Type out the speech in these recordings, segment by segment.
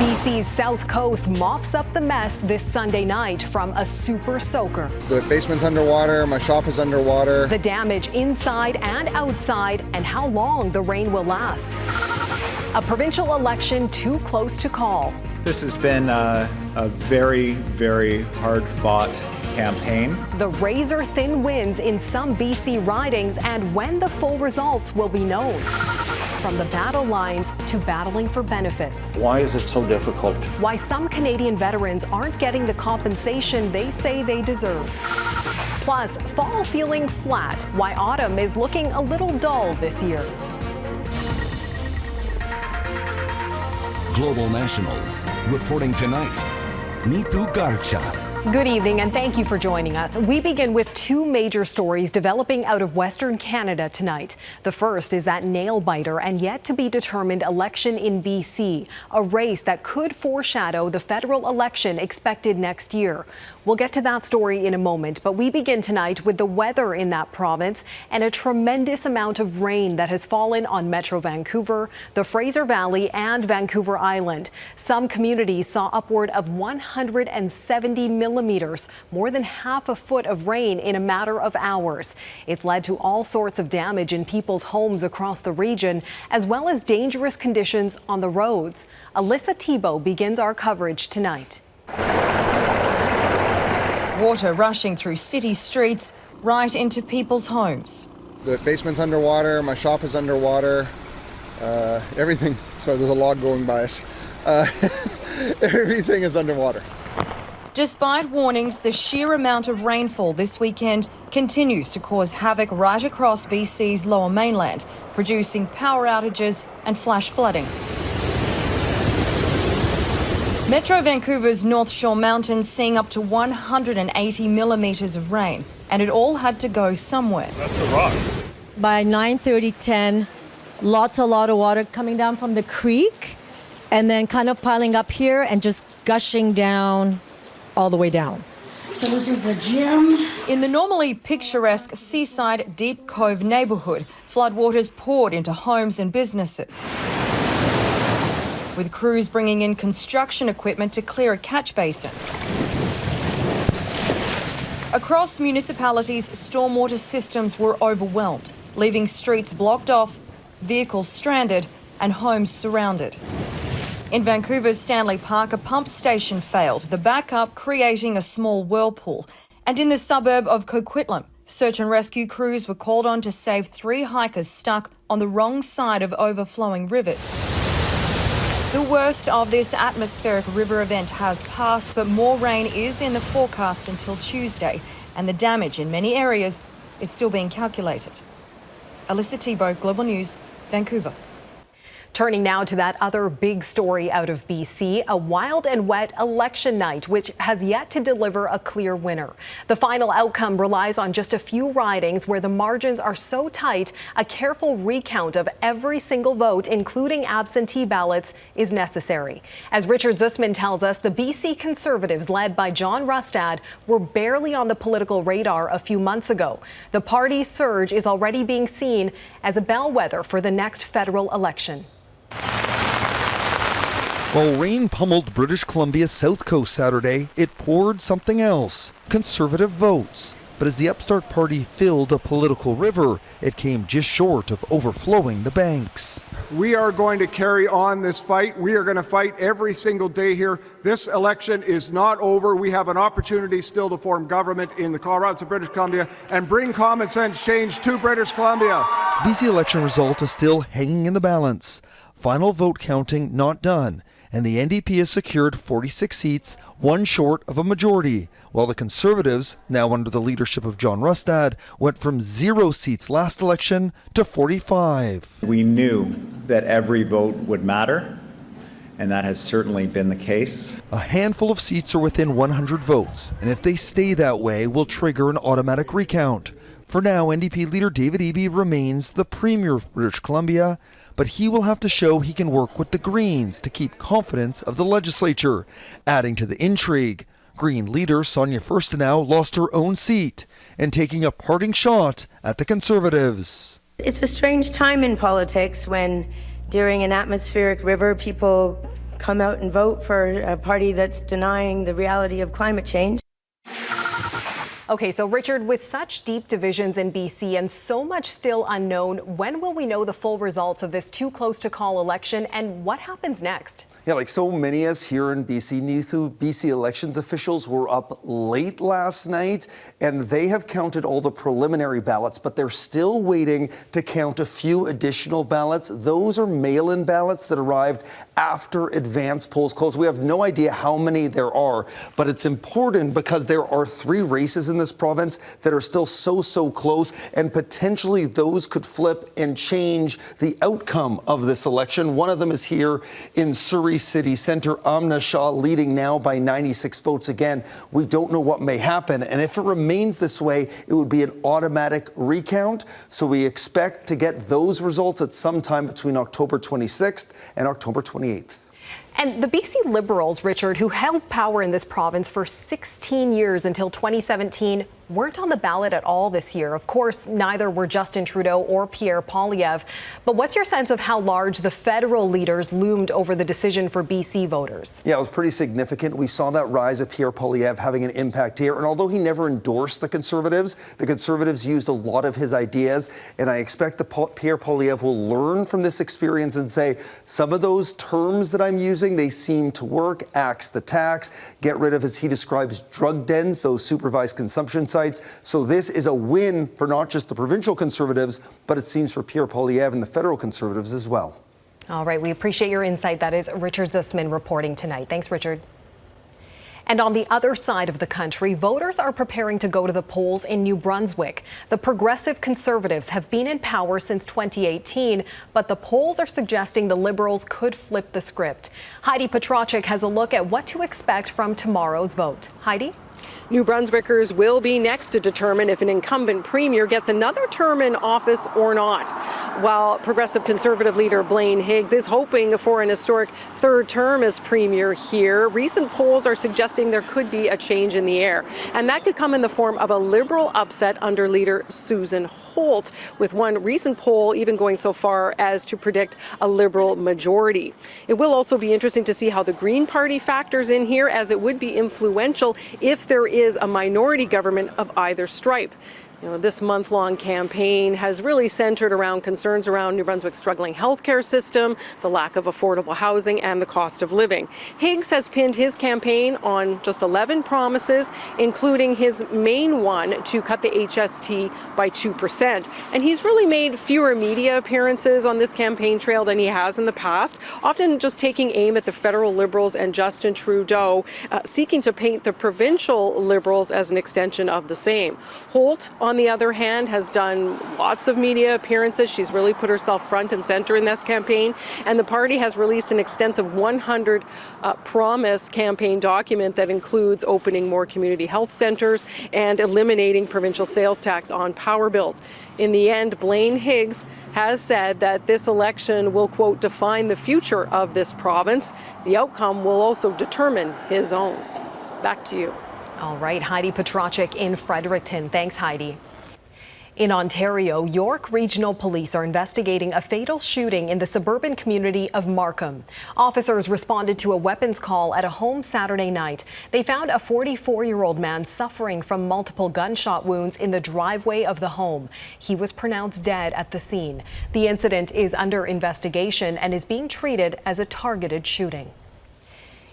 BC's south coast mops up the mess this Sunday night from a super soaker. The basement's underwater, my shop is underwater. The damage inside and outside, and how long the rain will last. A provincial election too close to call. This has been a very, very hard-fought campaign. The razor-thin wins in some BC ridings, and when the full results will be known. From the battle lines to battling for benefits. Why is it so difficult? Why some Canadian veterans aren't getting the compensation they say they deserve. Plus, fall feeling flat. Why autumn is looking a little dull this year. Global National, reporting tonight, Nitu Garcha. Good evening and thank you for joining us. We begin with two major stories developing out of Western Canada tonight. The first is that nail-biter and yet to be determined election in BC, a race that could foreshadow the federal election expected next year. We'll get to that story in a moment, but we begin tonight with the weather in that province and a tremendous amount of rain that has fallen on Metro Vancouver, the Fraser Valley and Vancouver Island. Some communities saw upward of 170 millimeters, more than half a foot of rain in a matter of hours. It's led to all sorts of damage in people's homes across the region, as well as dangerous conditions on the roads. Alissa Thibault begins our coverage tonight. Water rushing through city streets right into people's homes. The basement's underwater, my shop is underwater, everything. Sorry, there's a log going by us. Everything is underwater. Despite warnings, the sheer amount of rainfall this weekend continues to cause havoc right across BC's lower mainland, producing power outages and flash flooding. Metro Vancouver's North Shore Mountains seeing up to 180 millimetres of rain, and it all had to go somewhere. That's a rock. By 9:30, 10, a lot of water coming down from the creek and then kind of piling up here and just gushing down all the way down. So this is the gym. In the normally picturesque seaside Deep Cove neighbourhood, floodwaters poured into homes and businesses, with crews bringing in construction equipment to clear a catch basin. Across municipalities, stormwater systems were overwhelmed, leaving streets blocked off, vehicles stranded and homes surrounded. In Vancouver's Stanley Park, a pump station failed, the backup creating a small whirlpool. And in the suburb of Coquitlam, search and rescue crews were called on to save 3 hikers stuck on the wrong side of overflowing rivers. The worst of this atmospheric river event has passed, but more rain is in the forecast until Tuesday, and the damage in many areas is still being calculated. Alissa Thibault, Global News, Vancouver. Turning now to that other big story out of BC, a wild and wet election night, which has yet to deliver a clear winner. The final outcome relies on just a few ridings where the margins are so tight, a careful recount of every single vote, including absentee ballots, is necessary. As Richard Zussman tells us, the BC Conservatives, led by John Rustad, were barely on the political radar a few months ago. The party's surge is already being seen as a bellwether for the next federal election. While rain pummeled British Columbia's south coast Saturday, it poured something else, Conservative votes. But as the upstart party filled a political river, it came just short of overflowing the banks. We are going to carry on this fight. We are going to fight every single day here. This election is not over. We have an opportunity still to form government in the province of British Columbia and bring common sense change to British Columbia. BC election result is still hanging in the balance. Final vote counting not done, and the NDP has secured 46 seats, one short of a majority, while the Conservatives, now under the leadership of John Rustad, went from 0 seats last election to 45. We knew that every vote would matter, and that has certainly been the case. A handful of seats are within 100 votes, and if they stay that way, will trigger an automatic recount. For now, NDP leader David Eby remains the Premier of British Columbia, but he will have to show he can work with the Greens to keep confidence of the legislature. Adding to the intrigue, Green leader Sonia Furstenau lost her own seat and taking a parting shot at the Conservatives. It's a strange time in politics when during an atmospheric river people come out and vote for a party that's denying the reality of climate change. Okay, so Richard, with such deep divisions in BC and so much still unknown, when will we know the full results of this too close to call election, and what happens next? Yeah, like so many of us here in BC, BC elections officials were up late last night, and they have counted all the preliminary ballots, but they're still waiting to count a few additional ballots. Those are mail-in ballots that arrived after advance polls closed. We have no idea how many there are, but it's important because there are 3 races in this province that are still so close, and potentially those could flip and change the outcome of this election. One of them is here in Surrey City Centre. Amna Shah leading now by 96 votes. Again, we don't know what may happen, and if it remains this way, it would be an automatic recount. So we expect to get those results at some time between October 26th and October 28th. And the BC Liberals, Richard, who held power in this province for 16 years until 2017, weren't on the ballot at all this year. Of course, neither were Justin Trudeau or Pierre Poilievre. But what's your sense of how large the federal leaders loomed over the decision for BC voters? Yeah, it was pretty significant. We saw that rise of Pierre Poilievre having an impact here. And although he never endorsed the Conservatives used a lot of his ideas. And I expect Pierre Poilievre will learn from this experience and say, some of those terms that I'm using, they seem to work. Axe the tax, get rid of, as he describes, drug dens, those supervised consumption sites. So this is a win for not just the provincial Conservatives, but it seems for Pierre Poilievre and the federal Conservatives as well. All right, we appreciate your insight. That is Richard Zussman reporting tonight. Thanks, Richard. And on the other side of the country, voters are preparing to go to the polls in New Brunswick. The Progressive Conservatives have been in power since 2018, but the polls are suggesting the Liberals could flip the script. Heidi Petracek has a look at what to expect from tomorrow's vote. Heidi? New Brunswickers will be next to determine if an incumbent premier gets another term in office or not. While Progressive Conservative leader Blaine Higgs is hoping for an historic 3rd term as premier here, recent polls are suggesting there could be a change in the air. And that could come in the form of a Liberal upset under leader Susan Holt, with one recent poll even going so far as to predict a Liberal majority. It will also be interesting to see how the Green Party factors in here, as it would be influential if there is a minority government of either stripe. You know, this month-long campaign has really centered around concerns around New Brunswick's struggling healthcare system, the lack of affordable housing, and the cost of living. Higgs has pinned his campaign on just 11 promises, including his main one to cut the HST by 2%. And he's really made fewer media appearances on this campaign trail than he has in the past, often just taking aim at the federal Liberals and Justin Trudeau, seeking to paint the provincial Liberals as an extension of the same. Holt, on the other hand, has done lots of media appearances. She's really put herself front and center in this campaign. And the party has released an extensive 100 promise campaign document that includes opening more community health centres and eliminating provincial sales tax on power bills. In the end, Blaine Higgs has said that this election will, quote, define the future of this province. The outcome will also determine his own. Back to you. All right, Heidi Petracek in Fredericton. Thanks, Heidi. In Ontario, York Regional Police are investigating a fatal shooting in the suburban community of Markham. Officers responded to a weapons call at a home Saturday night. They found a 44-year-old man suffering from multiple gunshot wounds in the driveway of the home. He was pronounced dead at the scene. The incident is under investigation and is being treated as a targeted shooting.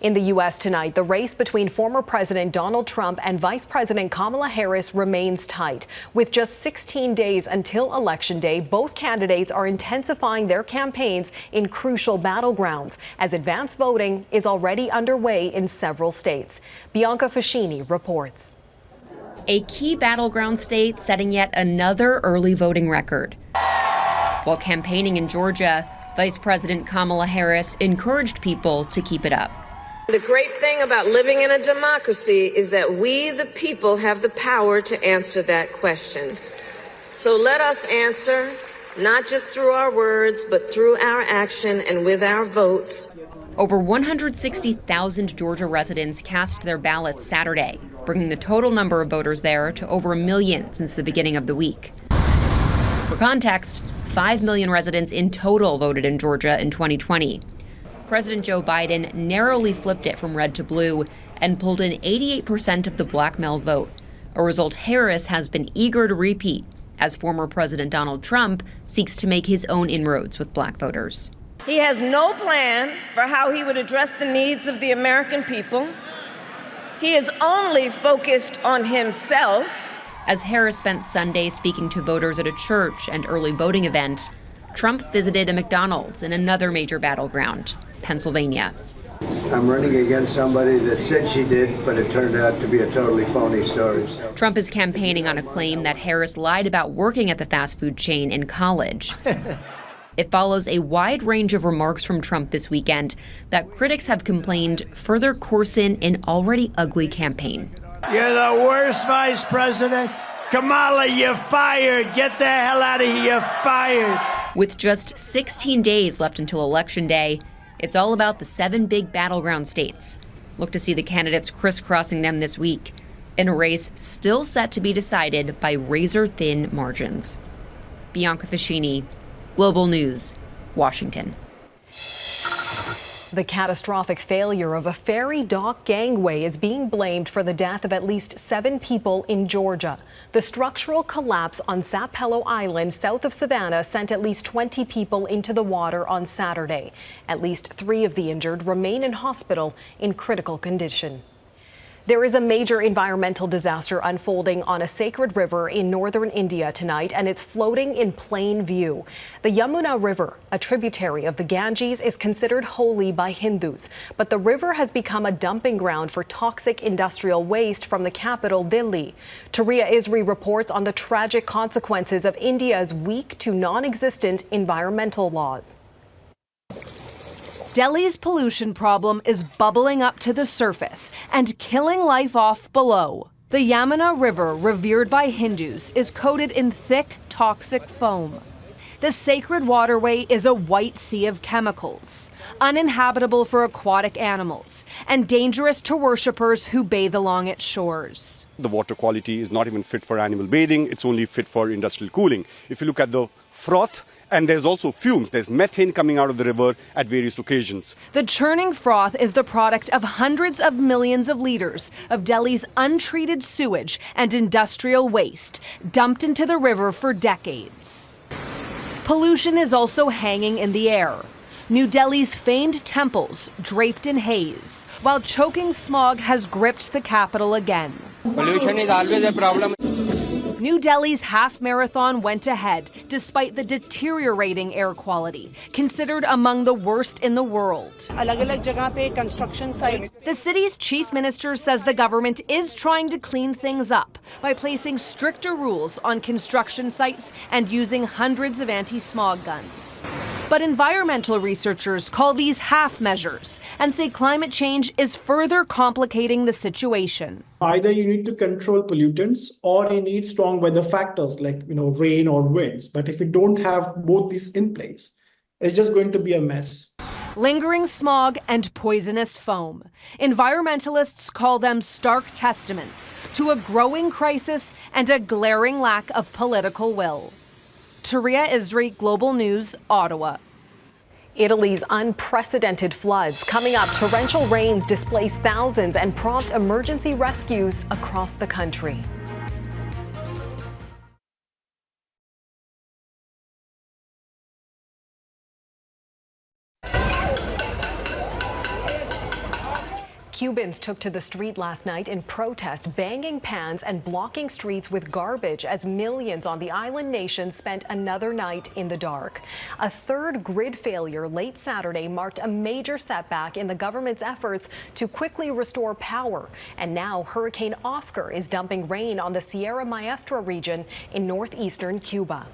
In the U.S. tonight, the race between former President Donald Trump and Vice President Kamala Harris remains tight. With just 16 days until Election Day, both candidates are intensifying their campaigns in crucial battlegrounds, as advance voting is already underway in several states. Bianca Fascini reports. A key battleground state setting yet another early voting record. While campaigning in Georgia, Vice President Kamala Harris encouraged people to keep it up. The great thing about living in a democracy is that we, the people, have the power to answer that question. So let us answer, not just through our words, but through our action and with our votes. Over 160,000 Georgia residents cast their ballots Saturday, bringing the total number of voters there to over 1 million since the beginning of the week. For context, 5 million residents in total voted in Georgia in 2020. President Joe Biden narrowly flipped it from red to blue and pulled in 88% of the black male vote, a result Harris has been eager to repeat as former President Donald Trump seeks to make his own inroads with black voters. He has no plan for how he would address the needs of the American people. He is only focused on himself. As Harris spent Sunday speaking to voters at a church and early voting event, Trump visited a McDonald's in another major battleground, Pennsylvania. I'm running against somebody that said she did, but it turned out to be a totally phony story. Trump is campaigning on a claim that Harris lied about working at the fast food chain in college. It follows a wide range of remarks from Trump this weekend that critics have complained further coarsen an already ugly campaign. You're the worst vice president. Kamala, you're fired. Get the hell out of here. You're fired. With just 16 days left until Election Day, it's all about the 7 big battleground states. Look to see the candidates crisscrossing them this week in a race still set to be decided by razor-thin margins. Bianca Fascini, Global News, Washington. The catastrophic failure of a ferry dock gangway is being blamed for the death of at least 7 people in Georgia. The structural collapse on Sapelo Island, south of Savannah, sent at least 20 people into the water on Saturday. At least 3 of the injured remain in hospital in critical condition. There is a major environmental disaster unfolding on a sacred river in northern India tonight, and it's floating in plain view. The Yamuna River, a tributary of the Ganges, is considered holy by Hindus, but the river has become a dumping ground for toxic industrial waste from the capital, Delhi. Taria Isri reports on the tragic consequences of India's weak to non-existent environmental laws. Delhi's pollution problem is bubbling up to the surface and killing life off below. The Yamuna River, revered by Hindus, is coated in thick, toxic foam. The sacred waterway is a white sea of chemicals, uninhabitable for aquatic animals, and dangerous to worshippers who bathe along its shores. The water quality is not even fit for animal bathing, it's only fit for industrial cooling. If you look at the froth, and there's also fumes. There's methane coming out of the river at various occasions. The churning froth is the product of hundreds of millions of liters of Delhi's untreated sewage and industrial waste dumped into the river for decades. Pollution is also hanging in the air. New Delhi's famed temples draped in haze, while choking smog has gripped the capital again. Pollution is always a problem. New Delhi's half marathon went ahead despite the deteriorating air quality, considered among the worst in the world. The city's chief minister says the government is trying to clean things up by placing stricter rules on construction sites and using hundreds of anti-smog guns. But environmental researchers call these half measures and say climate change is further complicating the situation. Either you need to control pollutants or you need strong weather factors like rain or winds. But if you don't have both these in place, it's just going to be a mess. Lingering smog and poisonous foam. Environmentalists call them stark testaments to a growing crisis and a glaring lack of political will. Taria Isri, Global News, Ottawa. Italy's unprecedented floods coming up. Torrential rains displace thousands and prompt emergency rescues across the country. Cubans took to the street last night in protest, banging pans and blocking streets with garbage as millions on the island nation spent another night in the dark. A third grid failure late Saturday marked a major setback in the government's efforts to quickly restore power. And now Hurricane Oscar is dumping rain on the Sierra Maestra region in northeastern Cuba.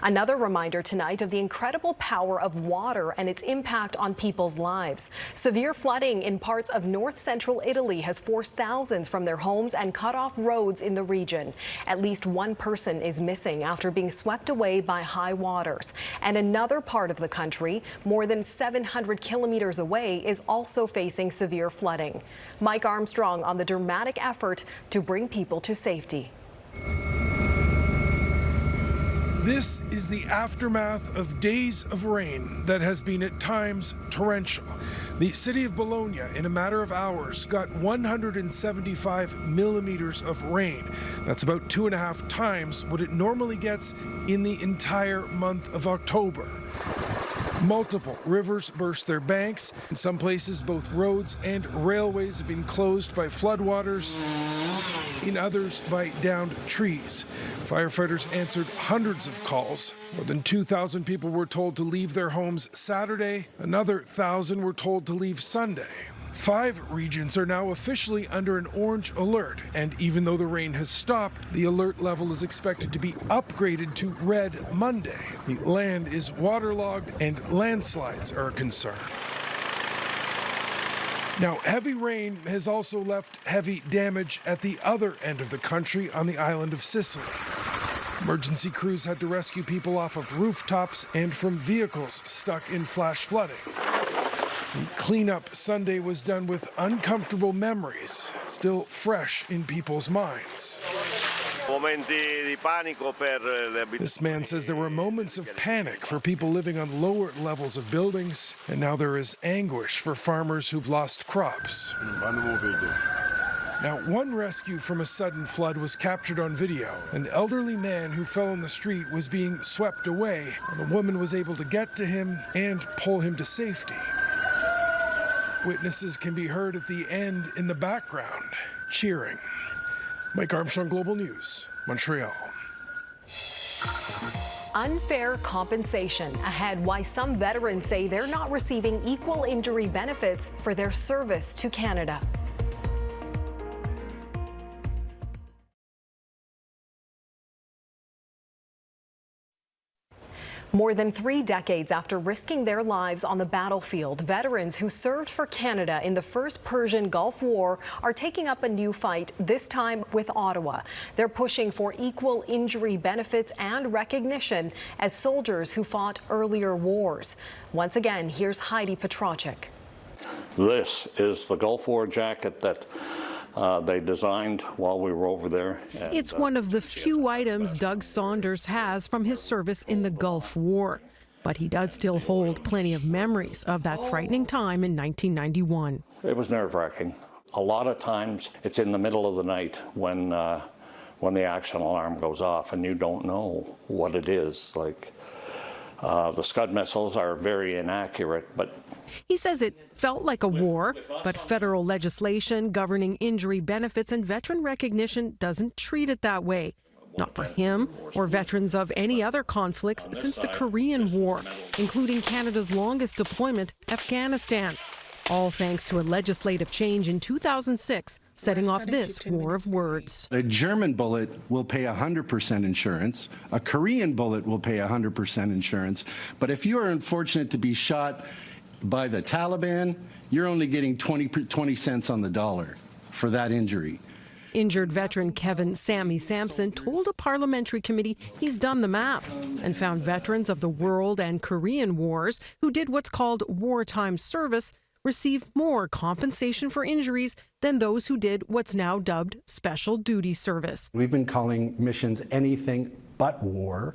Another reminder tonight of the incredible power of water and its impact on people's lives. Severe flooding in parts of north-central Italy has forced thousands from their homes and cut off roads in the region. At least one person is missing after being swept away by high waters. And another part of the country, more than 700 kilometers away, is also facing severe flooding. Mike Armstrong on the dramatic effort to bring people to safety. This is the aftermath of days of rain that has been at times torrential. The city of Bologna, in a matter of hours, got 175 millimeters of rain. That's about 2.5 times what it normally gets in the entire month of October. Multiple rivers burst their banks. In some places, both roads and railways have been closed by floodwaters. In others, by downed trees. Firefighters answered hundreds of calls. More than 2,000 people were told to leave their homes Saturday. Another 1,000 were told to leave Sunday. 5 regions are now officially under an orange alert, and even though the rain has stopped, the alert level is expected to be upgraded to red Monday. The land is waterlogged and landslides are a concern. Now, heavy rain has also left heavy damage at the other end of the country on the island of Sicily. Emergency crews had to rescue people off of rooftops and from vehicles stuck in flash flooding. The cleanup Sunday was done with uncomfortable memories, still fresh in people's minds. This man says there were moments of panic for people living on lower levels of buildings, and now there is anguish for farmers who've lost crops. Now, one rescue from a sudden flood was captured on video. An elderly man who fell in the street was being swept away, and the woman was able to get to him and pull him to safety. Witnesses can be heard at the end in the background, cheering. Mike Armstrong, Global News, Montreal. Unfair compensation ahead. Why some veterans say they're not receiving equal injury benefits for their service to Canada. More than 3 decades after risking their lives on the battlefield, veterans who served for Canada in the First Persian Gulf War are taking up a new fight, this time with Ottawa. They're pushing for equal injury benefits and recognition as soldiers who fought earlier wars. Once again, here's Heidi Petracek. This is the Gulf War jacket that they designed while we were over there. And, it's one of the few items Doug Saunders has from his service in the Gulf War. But he does still hold plenty of memories of that frightening time in 1991. It was nerve-wracking. A lot of times it's in the middle of the night when the action alarm goes off and you don't know what it is. Like the Scud missiles are very inaccurate, but he says it felt like a war, but federal legislation governing injury benefits and veteran recognition doesn't treat it that way. Not for him or veterans of any other conflicts since the Korean War, including Canada's longest deployment, Afghanistan. All thanks to a legislative change in 2006, setting off this war of words. A German bullet will pay 100% insurance. A Korean bullet will pay 100% insurance. But if you are unfortunate to be shot by the Taliban, you're only getting 20 cents on the dollar for that injury. Injured veteran Kevin "Sammy" Sampson told a parliamentary committee he's done the math and found veterans of the World and Korean Wars who did what's called wartime service receive more compensation for injuries than those who did what's now dubbed special duty service. We've been calling missions anything but war,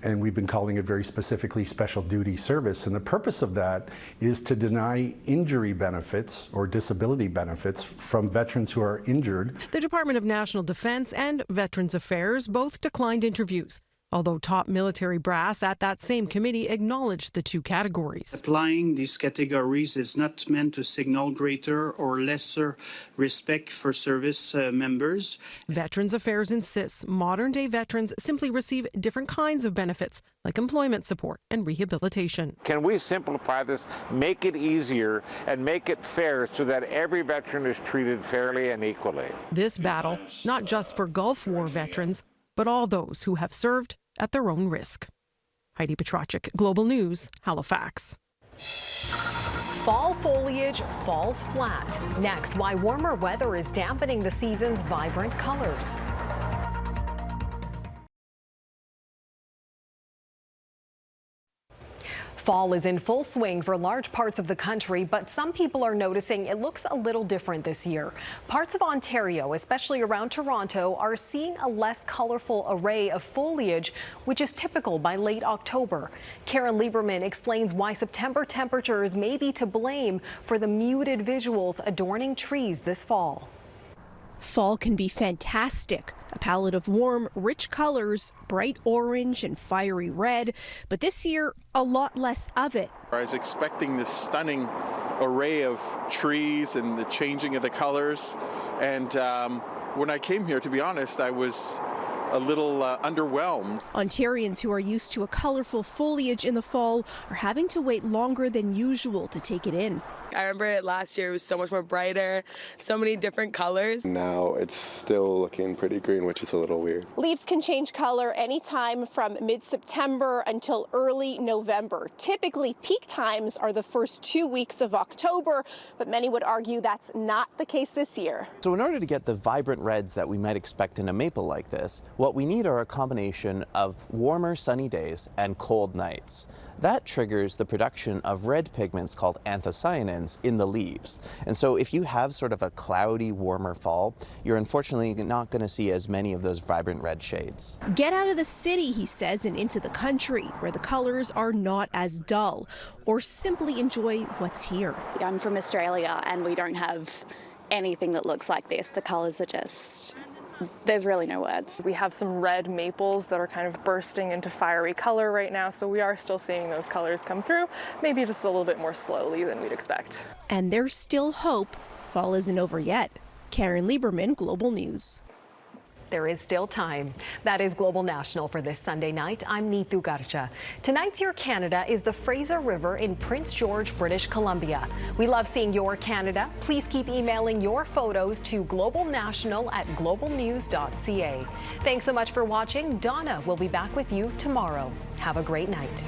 and we've been calling it very specifically special duty service. And the purpose of that is to deny injury benefits or disability benefits from veterans who are injured. The Department of National Defense and Veterans Affairs both declined interviews, although top military brass at that same committee acknowledged the two categories. Applying these categories is not meant to signal greater or lesser respect for service members. Veterans Affairs insists modern-day veterans simply receive different kinds of benefits, like employment support and rehabilitation. Can we simplify this, make it easier, and make it fair so that every veteran is treated fairly and equally? This battle, not just for Gulf War veterans, but all those who have served at their own risk. Heidi Petracek, Global News, Halifax. Fall foliage falls flat. Next, why warmer weather is dampening the season's vibrant colors. Fall is in full swing for large parts of the country, but some people are noticing it looks a little different this year. Parts of Ontario, especially around Toronto, are seeing a less colorful array of foliage, which is typical by late October. Karen Lieberman explains why September temperatures may be to blame for the muted visuals adorning trees this fall. Fall can be fantastic. A palette of warm, rich colors, bright orange and fiery red. But this year, a lot less of it. I was expecting this stunning array of trees and the changing of the colors. And when I came here, to be honest, I was a little underwhelmed. Ontarians who are used to a colorful foliage in the fall are having to wait longer than usual to take it in. I remember it last year, it was so much more brighter, so many different colors. Now it's still looking pretty green, which is a little weird. Leaves can change color anytime from mid-September until early November. Typically, peak times are the first 2 weeks of October, but many would argue that's not the case this year. So in order to get the vibrant reds that we might expect in a maple like this, what we need are a combination of warmer sunny days and cold nights. That triggers the production of red pigments called anthocyanins in the leaves. And so if you have sort of a cloudy, warmer fall, you're unfortunately not going to see as many of those vibrant red shades. Get out of the city, he says, and into the country where the colors are not as dull, or simply enjoy what's here. I'm from Australia and we don't have anything that looks like this. The colors are just... there's really no words. We have some red maples that are kind of bursting into fiery color right now, so we are still seeing those colors come through, maybe just a little bit more slowly than we'd expect. And there's still hope. Fall isn't over yet. Karen Lieberman, Global News. There is still time. That is Global National for this Sunday night. I'm Neetu Garcha. Tonight's Your Canada is the Fraser River in Prince George, British Columbia. We love seeing your Canada. Please keep emailing your photos to globalnational@globalnews.ca. Thanks so much for watching. Donna will be back with you tomorrow. Have a great night.